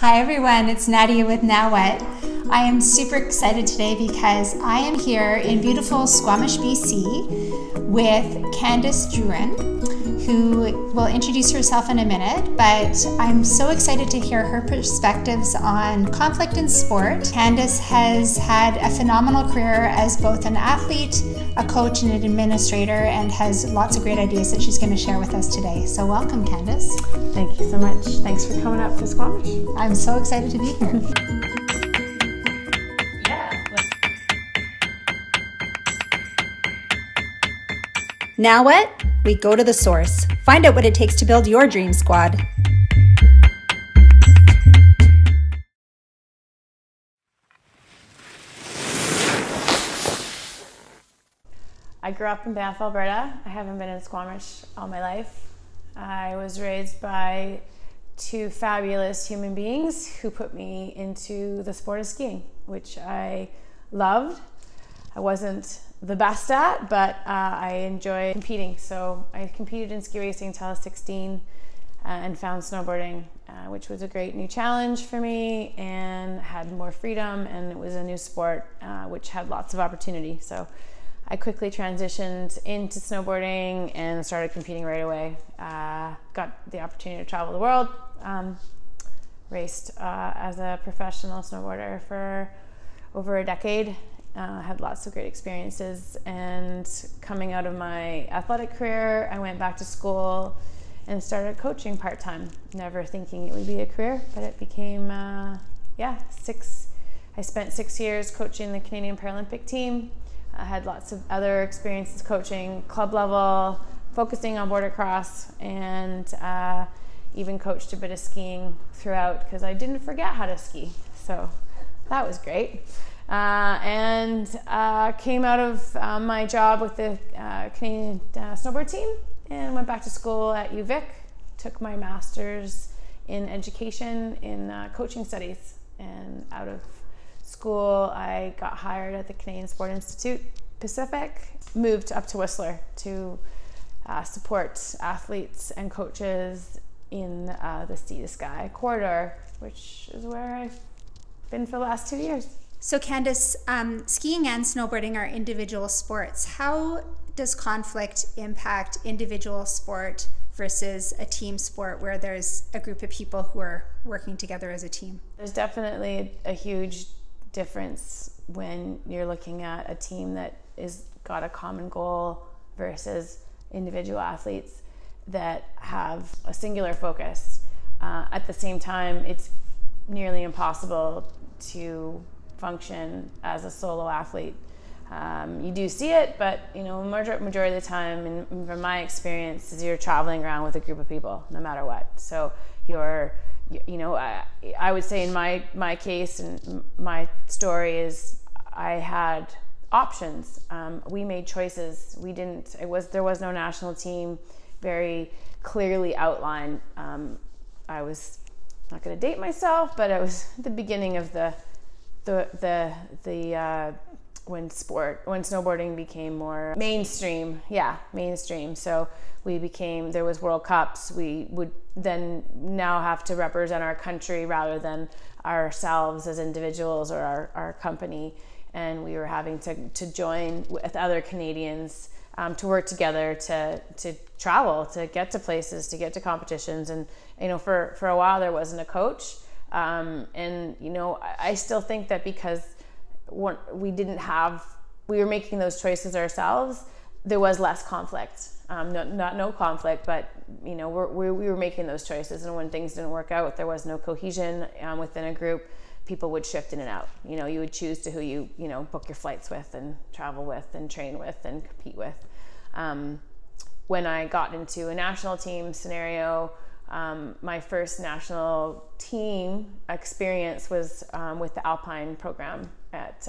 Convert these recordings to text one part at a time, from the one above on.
Hi everyone, it's Nadia with Now What. I am super excited today because I am here in beautiful Squamish, BC with Candice Drouin, who will introduce herself in a minute, but I'm so excited to hear her perspectives on conflict in sport. Candice has had a phenomenal career as both an athlete, a coach, and an administrator, and has lots of great ideas that she's going to share with us today. So welcome, Candice. Thank you so much. Thanks for coming up to Squamish. I'm so excited to be here. Now what? We go to the source. Find out what it takes to build your dream squad. I grew up in Banff, Alberta. I haven't been in Squamish all my life. I was raised by two fabulous human beings who put me into the sport of skiing, which I loved. I wasn't the best at, but I enjoy competing. So I competed in ski racing until I was 16 and found snowboarding, which was a great new challenge for me and had more freedom, and it was a new sport which had lots of opportunity. So I quickly transitioned into snowboarding and started competing right away. Got the opportunity to travel the world, raced as a professional snowboarder for over a decade. Had lots of great experiences, and coming out of my athletic career, I went back to school and started coaching part-time, never thinking it would be a career, but it became, I spent 6 years coaching the Canadian Paralympic team. I had lots of other experiences coaching club level, focusing on border cross, and even coached a bit of skiing throughout because I didn't forget how to ski, so that was great. And came out of my job with the Canadian Snowboard team and went back to school at UVic, took my master's in education in coaching studies, and out of school I got hired at the Canadian Sport Institute Pacific, moved up to Whistler to support athletes and coaches in the Sea to Sky corridor, which is where I've been for the last 2 years. So Candice, skiing and snowboarding are individual sports. How does conflict impact individual sport versus a team sport where there's a group of people who are working together as a team? There's definitely a huge difference when you're looking at a team that is got a common goal versus individual athletes that have a singular focus. At the same time, it's nearly impossible to function as a solo athlete. You do see it, but majority of the time, and from my experience, is you're traveling around with a group of people, no matter what. So I would say in my case and my story is I had options. We made choices. There was no national team very clearly outlined. I was not going to date myself, but it was the beginning of when snowboarding became more mainstream. So there was World Cups. We would then now have to represent our country rather than ourselves as individuals or our company, and we were having to join with other Canadians to work together to travel, to get to places, to get to competitions. And for a while there wasn't a coach. I still think that because we were making those choices ourselves, there was less conflict. Not no conflict, but we were making those choices, and when things didn't work out, there was no cohesion within a group. People would shift in and out. You would choose to who you book your flights with and travel with and train with and compete with. When I got into a national team scenario, my first national team experience was with the Alpine program at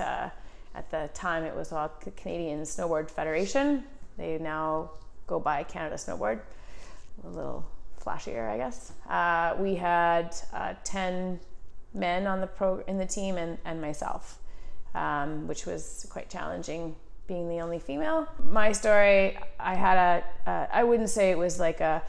the time it was called the Canadian Snowboard Federation. They now go by Canada Snowboard, a little flashier, I guess. We had 10 men on in the team and myself, which was quite challenging, being the only female. My story, I had I wouldn't say it was like a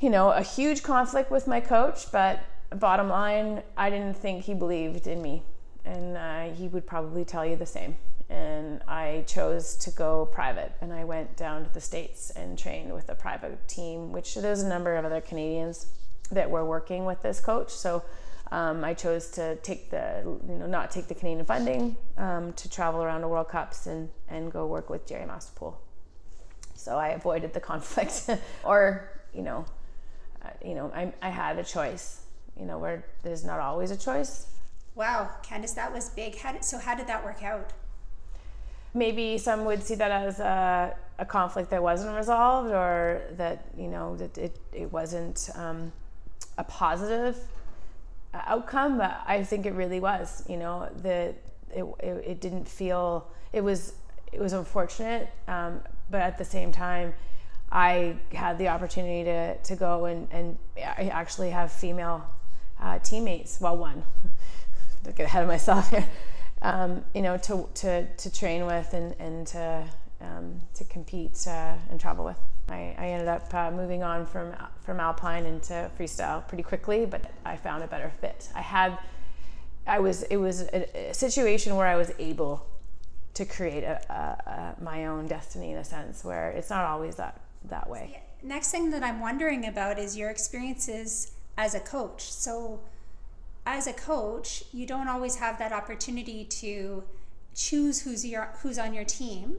huge conflict with my coach, but bottom line, I didn't think he believed in me, and he would probably tell you the same. And I chose to go private, and I went down to the States and trained with a private team, which there's a number of other Canadians that were working with this coach. So I chose to take not take the Canadian funding, to travel around to World Cups and go work with Jerry Masterpool. So I avoided the conflict, or I had a choice, where there's not always a choice. Wow, Candice, that was big. How did that work out? Maybe some would see that as a conflict that wasn't resolved, or that that it wasn't a positive outcome. But I think it really was. It didn't feel, it was unfortunate, but at the same time, I had the opportunity to go and I actually have female teammates. Well, one. Don't get ahead of myself here. To train with and to compete and travel with. I ended up moving on from alpine into freestyle pretty quickly, but I found a better fit. It was a situation where I was able to create my own destiny, in a sense, where it's not always that way. Yeah. Next thing that I'm wondering about is your experiences as a coach. So as a coach, you don't always have that opportunity to choose who's on your team.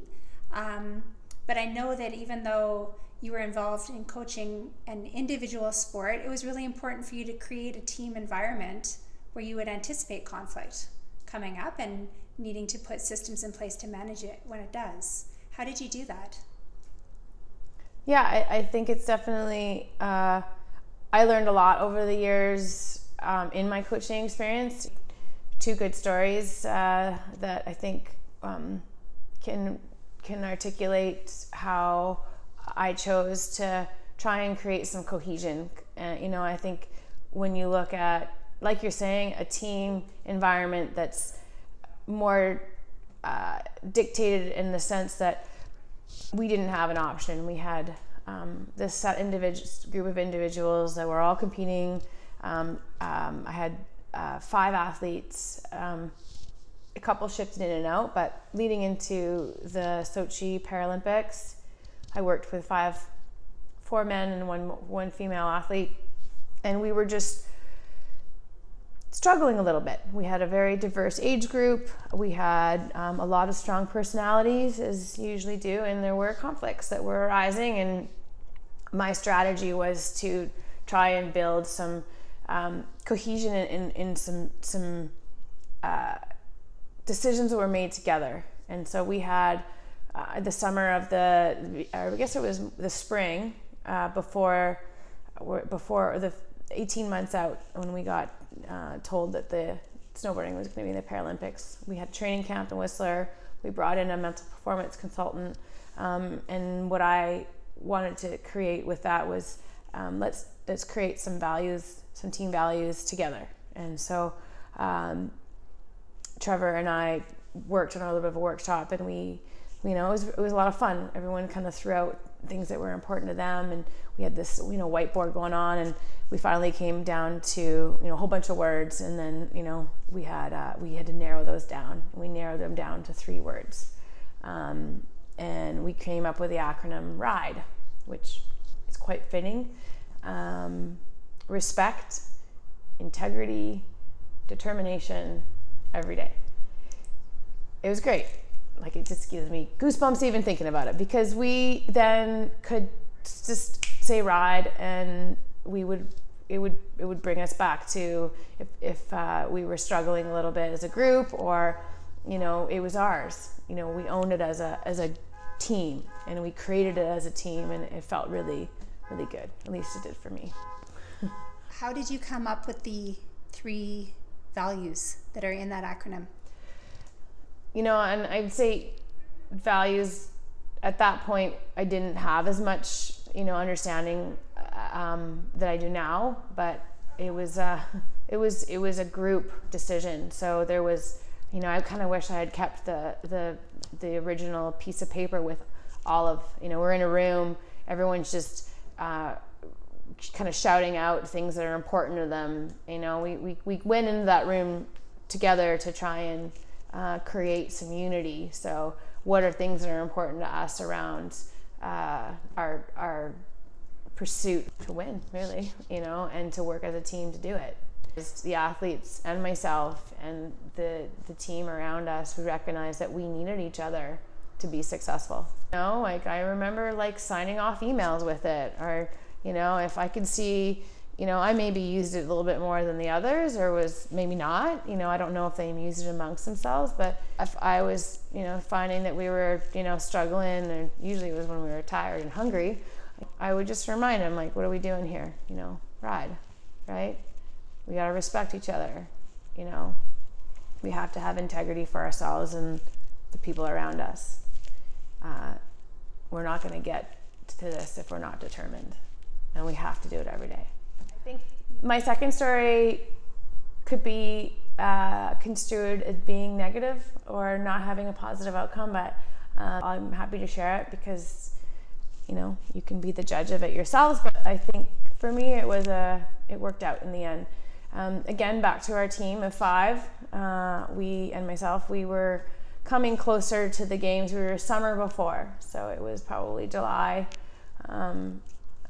But I know that even though you were involved in coaching an individual sport, it was really important for you to create a team environment where you would anticipate conflict coming up and needing to put systems in place to manage it when it does. How did you do that? Yeah, I think it's definitely, I learned a lot over the years in my coaching experience. Two good stories that I think can articulate how I chose to try and create some cohesion. I think when you look at, like you're saying, a team environment that's more dictated in the sense that we didn't have an option. We had this set group of individuals that were all competing. I had 5 athletes, a couple shifted in and out, but leading into the Sochi Paralympics, I worked with 4 men and one female athlete, and we were just struggling a little bit. We had a very diverse age group. We had a lot of strong personalities, as you usually do, and there were conflicts that were arising, and my strategy was to try and build some cohesion in some decisions that were made together. And so we had the summer of I guess it was the spring, before the 18 months out, when we got told that the snowboarding was going to be in the Paralympics. We had training camp in Whistler. We brought in a mental performance consultant, and what I wanted to create with that was let's create some values, some team values together. And so Trevor and I worked on a little bit of a workshop, and it was a lot of fun. Everyone kind of threw out things that were important to them, and we had this whiteboard going on, and we finally came down to a whole bunch of words, and then we had to narrow those down. We narrowed them down to 3 words, and we came up with the acronym RIDE, which is quite fitting. Respect, integrity, determination, every day. It was great. Like, it just gives me goosebumps even thinking about it, because we then could just say RIDE, and it would bring us back to if we were struggling a little bit as a group, or it was ours. We owned it as a team, and we created it as a team, and it felt really, really good. At least it did for me. How did you come up with the 3 values that are in that acronym? And I'd say values, at that point, I didn't have as much, understanding that I do now, but it was a group decision. So there was, I kind of wish I had kept the original piece of paper with all of, we're in a room, everyone's just kind of shouting out things that are important to them. You know, we went into that room together to try and create some unity. So what are things that are important to us around our pursuit to win, really, you know, and to work as a team to do it. The athletes and myself and the team around us, we recognized that we needed each other to be successful. You know, like I remember like signing off emails with it, or, you know, if I could see, you know, I maybe used it a little bit more than the others, or was maybe not, you know, I don't know if they used it amongst themselves, but if I was, you know, finding that we were, you know, struggling, and usually it was when we were tired and hungry, I would just remind them, like, what are we doing here? You know, ride, right? We got to respect each other, you know. We have to have integrity for ourselves and the people around us. We're not going to get to this if we're not determined, and we have to do it every day. I think my second story could be construed as being negative or not having a positive outcome, but I'm happy to share it because, you know, you can be the judge of it yourselves. But I think for me, it worked out in the end. Again, back to our team of 5, we and myself, we were coming closer to the games. We were summer before, so it was probably July. I'm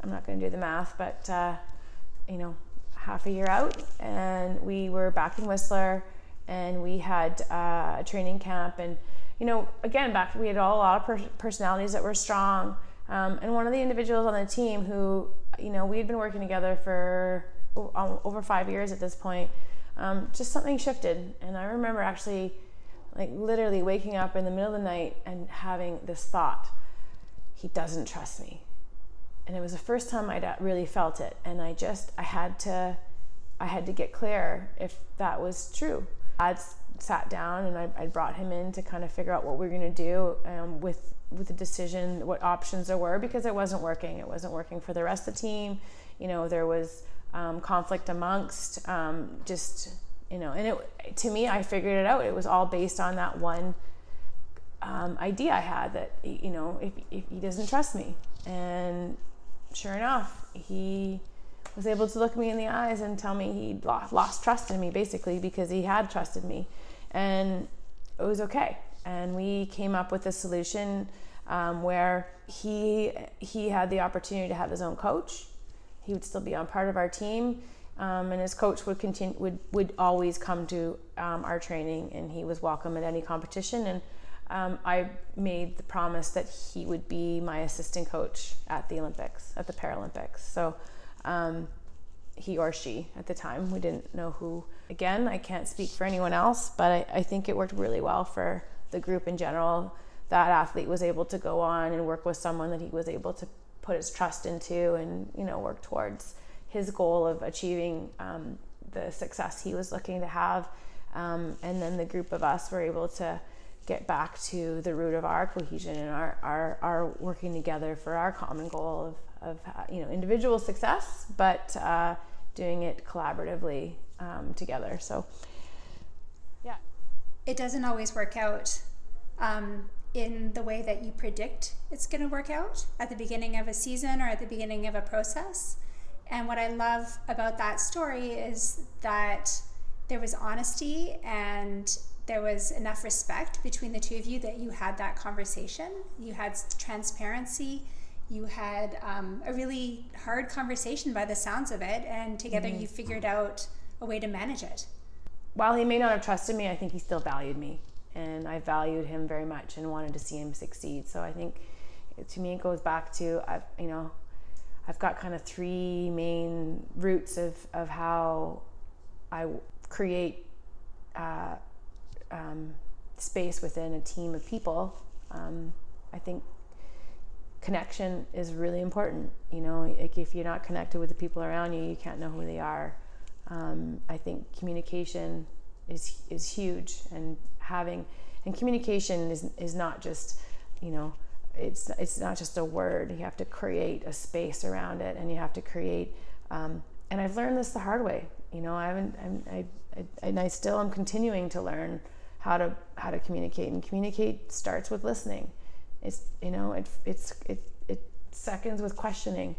not going to do the math, but you know, half a year out, and we were back in Whistler, and we had a training camp, and, you know, again, we had a lot of personalities that were strong, and one of the individuals on the team who, you know, we had been working together for over 5 years at this point, just something shifted. And I remember actually, like, literally waking up in the middle of the night and having this thought, he doesn't trust me. And it was the first time I'd really felt it, and I had to get clear if that was true. I'd sat down and I brought him in to kind of figure out what we were going to do with the decision, what options there were, because it wasn't working. It wasn't working for the rest of the team. You know, there was conflict amongst just, you know, and to me, I figured it out. It was all based on that one idea I had, that, you know, if he doesn't trust me. And sure enough, he was able to look me in the eyes and tell me he lost trust in me, basically, because he had trusted me, and it was okay. And we came up with a solution where he had the opportunity to have his own coach. He would still be on part of our team, and his coach would always come to our training, and he was welcome at any competition. And I made the promise that he would be my assistant coach at the Olympics, at the Paralympics. So he or she, at the time, we didn't know who. Again, I can't speak for anyone else, but I think it worked really well for the group in general. That athlete was able to go on and work with someone that he was able to put his trust into, and, you know, work towards his goal of achieving the success he was looking to have. And then the group of us were able to get back to the root of our cohesion and our working together for our common goal of you know, individual success, but doing it collaboratively together. So yeah, it doesn't always work out in the way that you predict it's going to work out at the beginning of a season or at the beginning of a process. And what I love about that story is that there was honesty and there was enough respect between the two of you that you had that conversation. You had transparency. You had a really hard conversation by the sounds of it, and together you figured out a way to manage it. While he may not have trusted me, I think he still valued me, and I valued him very much and wanted to see him succeed. So I think, to me, it goes back to, I've got kind of 3 main roots of how I create space within a team of people. I think connection is really important. You know, if you're not connected with the people around you, you can't know who they are. I think communication is huge, and communication is not just, you know, it's not just a word. You have to create a space around it, and you have to create. And I've learned this the hard way. You know, I still am continuing to learn how to communicate, and communicate starts with listening. It's, you know, it seconds with questioning.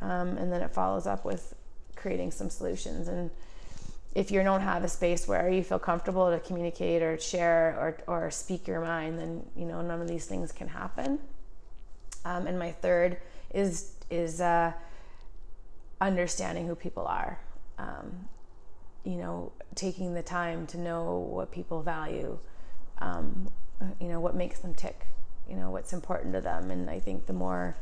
and then it follows up with creating some solutions. And if you don't have a space where you feel comfortable to communicate or share or speak your mind, then none of these things can happen. And my third is understanding who people are. Taking the time to know what people value, what makes them tick, what's important to them. And I think the more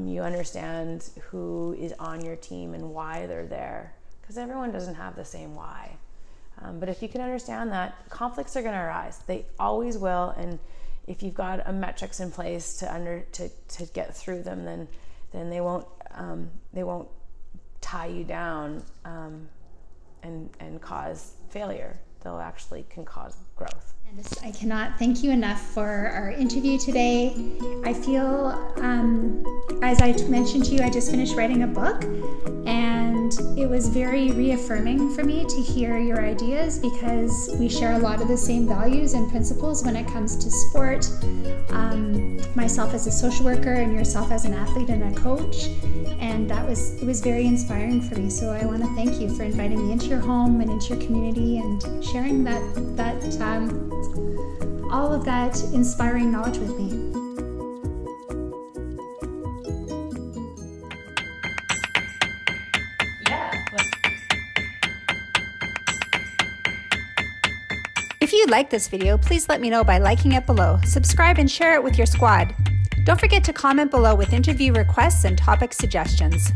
you understand who is on your team and why they're there, because everyone doesn't have the same why. But if you can understand that, conflicts are going to arise. They always will. And if you've got a metrics in place to get through them, then they won't tie you down and cause failure. They'll actually can cause growth. I cannot thank you enough for our interview today. I feel, as I mentioned to you, I just finished writing a book, and it was very reaffirming for me to hear your ideas, because we share a lot of the same values and principles when it comes to sport. Myself as a social worker and yourself as an athlete and a coach, and it was very inspiring for me. So I want to thank you for inviting me into your home and into your community and sharing that all of that inspiring knowledge with me. If you like this video, please let me know by liking it below, subscribe, and share it with your squad. Don't forget to comment below with interview requests and topic suggestions.